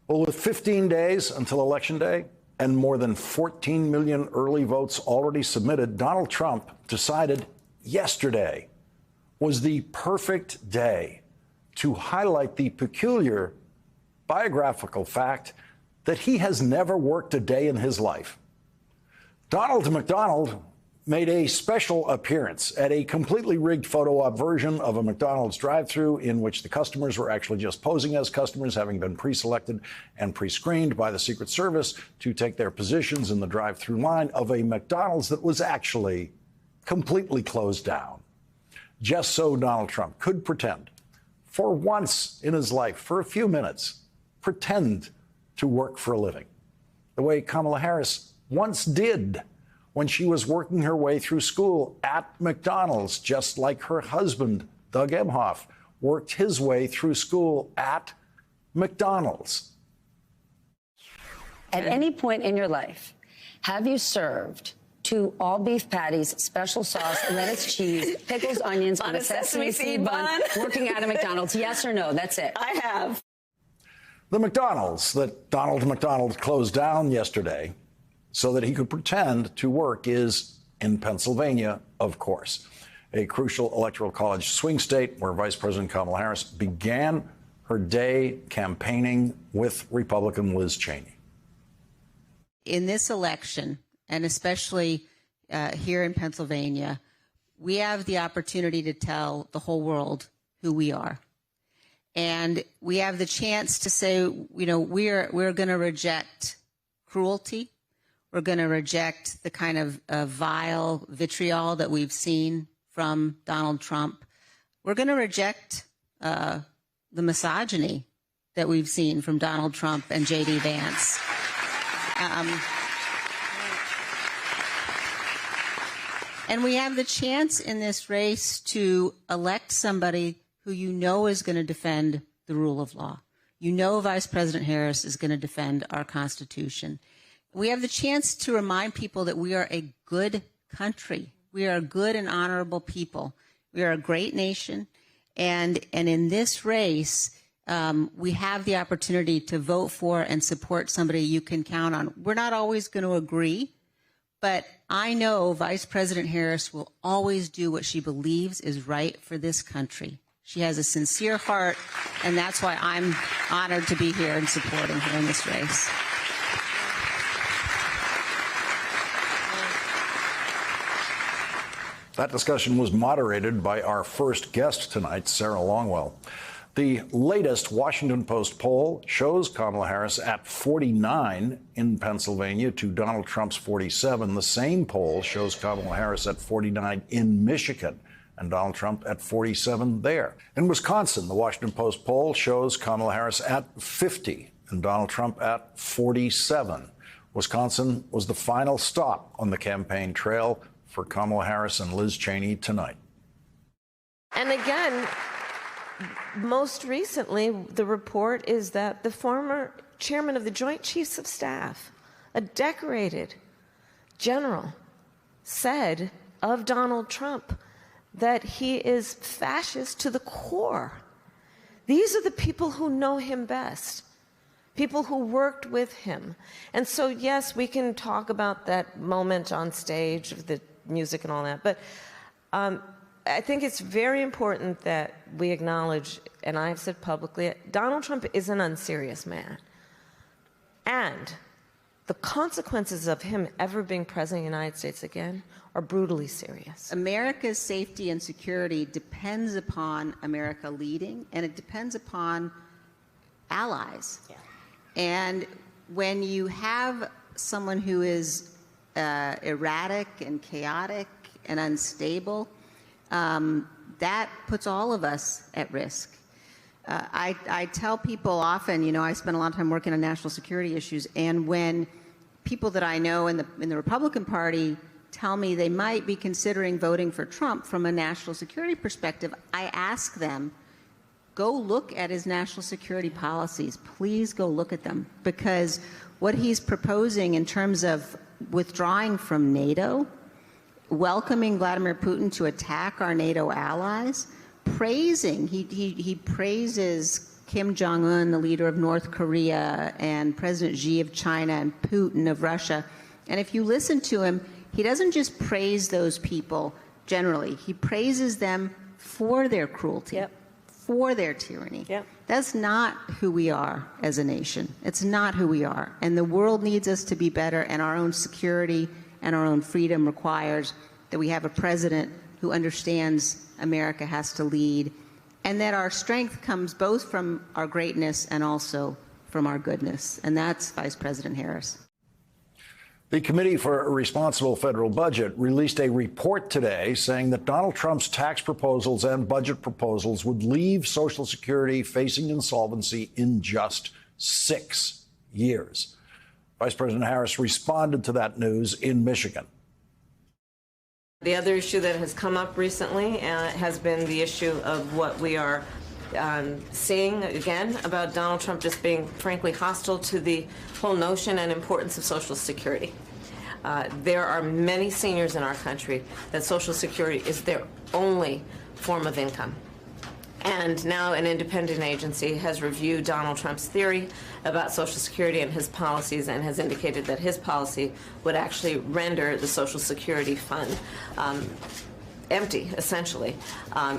Well, with 15 days until Election Day and more than 14 million early votes already submitted, Donald Trump decided yesterday was the perfect day to highlight the peculiar biographical fact that he has never worked a day in his life. Donald McDonald made a special appearance at a completely rigged photo op version of a McDonald's drive-thru in which the customers were actually just posing as customers, having been pre-selected and pre-screened by the Secret Service to take their positions in the drive-thru line of a McDonald's that was actually completely closed down. Just so Donald Trump could pretend, for once in his life, for a few minutes, pretend to work for a living, the way Kamala Harris once did when she was working her way through school at McDonald's, just like her husband, Doug Emhoff, worked his way through school at McDonald's. At any point in your life, have you served 2 all-beef patties, special sauce, lettuce, cheese, pickles, onions on a sesame seed bun, working at a McDonald's? Yes or no? That's it. I have. The McDonald's that Donald McDonald closed down yesterday so that he could pretend to work is in Pennsylvania, of course, a crucial electoral college swing state where Vice President Kamala Harris began her day campaigning with Republican Liz Cheney. In this election, and especially here in Pennsylvania, we have the opportunity to tell the whole world who we are. And we have the chance to say, you know, we're going to reject cruelty. We're going to reject the kind of vile vitriol that we've seen from Donald Trump. We're going to reject the misogyny that we've seen from Donald Trump and J.D. Vance. And we have the chance in this race to elect somebody who you know is going to defend the rule of law. You know Vice President Harris is going to defend our Constitution. We have the chance to remind people that we are a good country. We are a good and honorable people. We are a great nation. And in this race, we have the opportunity to vote for and support somebody you can count on. We're not always going to agree, but I know Vice President Harris will always do what she believes is right for this country. She has a sincere heart, and that's why I'm honored to be here and supporting her in this race. That discussion was moderated by our first guest tonight, Sarah Longwell. The latest Washington Post poll shows Kamala Harris at 49 in Pennsylvania to Donald Trump's 47. The same poll shows Kamala Harris at 49 in Michigan and Donald Trump at 47 there. In Wisconsin, the Washington Post poll shows Kamala Harris at 50 and Donald Trump at 47. Wisconsin was the final stop on the campaign trail for Kamala Harris and Liz Cheney tonight. And again, most recently, the report is that the former chairman of the Joint Chiefs of Staff, a decorated general, said of Donald Trump that he is fascist to the core. These are the people who know him best, people who worked with him. And so, yes, we can talk about that moment on stage of the music and all that, but I think it's very important that we acknowledge, and I've said publicly, Donald Trump is an unserious man. And the consequences of him ever being president of the United States again are brutally serious. America's safety and security depends upon America leading, and it depends upon allies. Yeah. And when you have someone who is erratic and chaotic and unstable, that puts all of us at risk. I tell people often, you know, I spend a lot of time working on national security issues, and when people that I know in the Republican Party tell me they might be considering voting for Trump from a national security perspective, I ask them, go look at his national security policies. Please go look at them, because what he's proposing in terms of withdrawing from NATO, welcoming Vladimir Putin to attack our NATO allies, praising, he praises Kim Jong-un, the leader of North Korea, and President Xi of China, and Putin of Russia. And if you listen to him, he doesn't just praise those people generally. He praises them for their cruelty, for their tyranny. That's not who we are as a nation. It's not who we are. And the world needs us to be better, and our own security and our own freedom requires that we have a president who understands America has to lead, and that our strength comes both from our greatness and also from our goodness. And that's Vice President Harris. The Committee for a Responsible Federal Budget released a report today saying that Donald Trump's tax proposals and budget proposals would leave Social Security facing insolvency in just 6 years. Vice President Harris responded to that news in Michigan. The other issue that has come up recently has been the issue of what we are seeing again about Donald Trump just being frankly hostile to the whole notion and importance of Social Security. There are many seniors in our country that Social Security is their only form of income. And now an independent agency has reviewed Donald Trump's theory about Social Security and his policies, and has indicated that his policy would actually render the Social Security fund empty, essentially,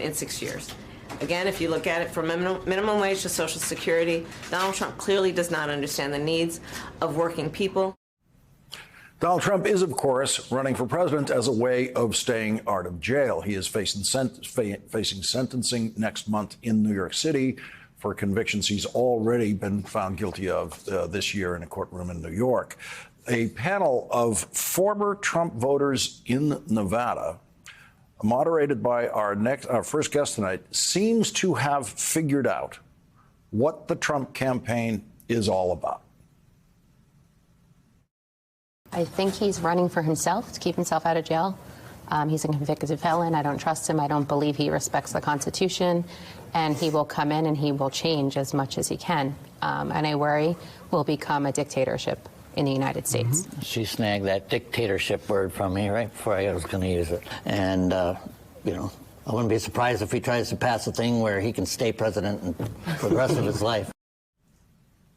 in 6 years. Again, if you look at it from minimum wage to Social Security, Donald Trump clearly does not understand the needs of working people. Donald Trump is, of course, running for president as a way of staying out of jail. He is facing sentencing next month in New York City for convictions he's already been found guilty of this year in a courtroom in New York. A panel of former Trump voters in Nevada, moderated by our first guest tonight, seems to have figured out what the Trump campaign is all about. I think he's running for himself to keep himself out of jail. He's a convicted felon. I don't trust him. I don't believe he respects the Constitution. And he will come in and he will change as much as he can. And I worry we'll become a dictatorship in the United States. She snagged that dictatorship word from me right before I was going to use it. And, you know, I wouldn't be surprised if he tries to pass a thing where he can stay president for the rest of his life.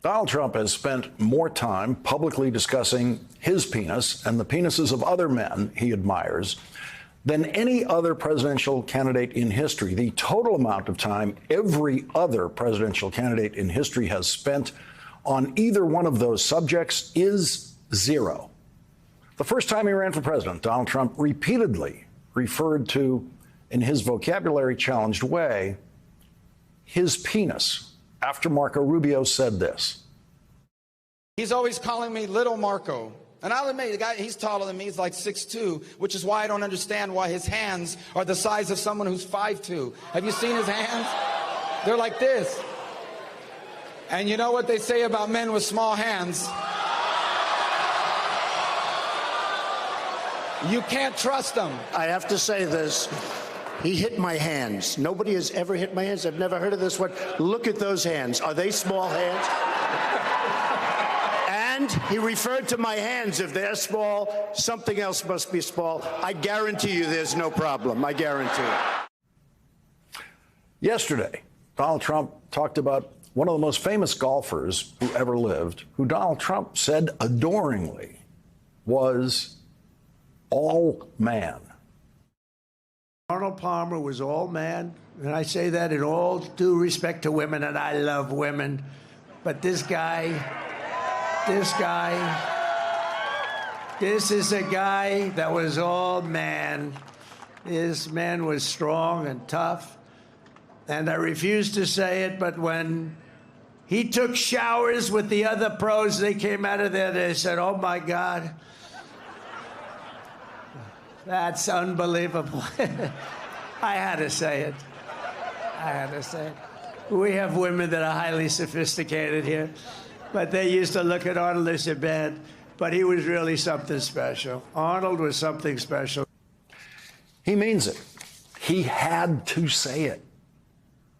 Donald Trump has spent more time publicly discussing his penis and the penises of other men he admires than any other presidential candidate in history. The total amount of time every other presidential candidate in history has spent on either one of those subjects is 0. The first time he ran for president, Donald Trump repeatedly referred to, in his vocabulary challenged way, his penis, after Marco Rubio said this. He's always calling me Little Marco. And I'll admit, the guy, he's taller than me. He's like 6'2", which is why I don't understand why his hands are the size of someone who's 5'2". Have you seen his hands? They're like this. And you know what they say about men with small hands? You can't trust them. I have to say this. He hit my hands. Nobody has ever hit my hands. I've never heard of this one. Look at those hands. Are they small hands? And he referred to my hands. If they're small, something else must be small. I guarantee you there's no problem. I guarantee it. Yesterday, Donald Trump talked about one of the most famous golfers who ever lived, who Donald Trump said adoringly was all man. Arnold Palmer was all man, and I say that in all due respect to women, and I love women. But this is a guy that was all man. This man was strong and tough, and I refuse to say it, but when he took showers with the other pros, they came out of there, they said, oh my God. That's unbelievable. I had to say it. We have women that are highly sophisticated here, but they used to look at Arnold as a bad, but he was really something special. Arnold was something special. He means it. He had to say it.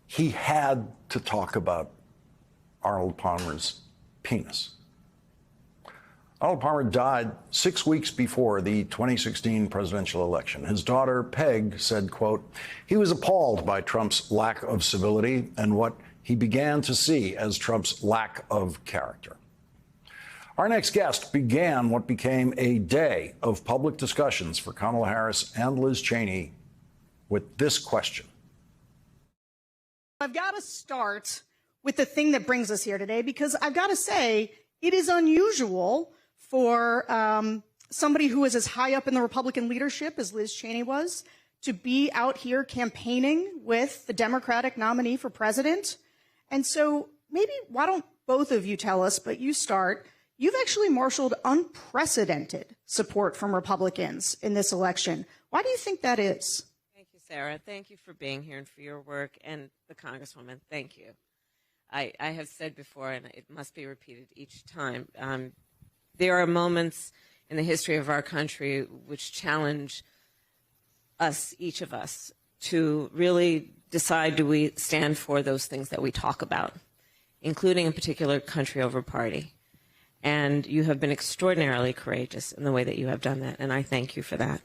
He had to talk about Arnold Palmer's penis. Arnold Palmer died 6 weeks before the 2016 presidential election. His daughter, Peg, said, quote, he was appalled by Trump's lack of civility and what he began to see as Trump's lack of character. Our next guest began what became a day of public discussions for Kamala Harris and Liz Cheney with this question. I've got to start with the thing that brings us here today, because I've got to say it is unusual for somebody who is as high up in the Republican leadership as Liz Cheney was to be out here campaigning with the Democratic nominee for president. And so maybe why don't both of you tell us, but you start. You've actually marshaled unprecedented support from Republicans in this election. Why do you think that is? Thank you, Sarah. Thank you for being here and for your work. And the Congresswoman, thank you. I have said before, and it must be repeated each time, there are moments in the history of our country which challenge us, each of us, to really decide, do we stand for those things that we talk about, including in particular country over party. And you have been extraordinarily courageous in the way that you have done that, and I thank you for that.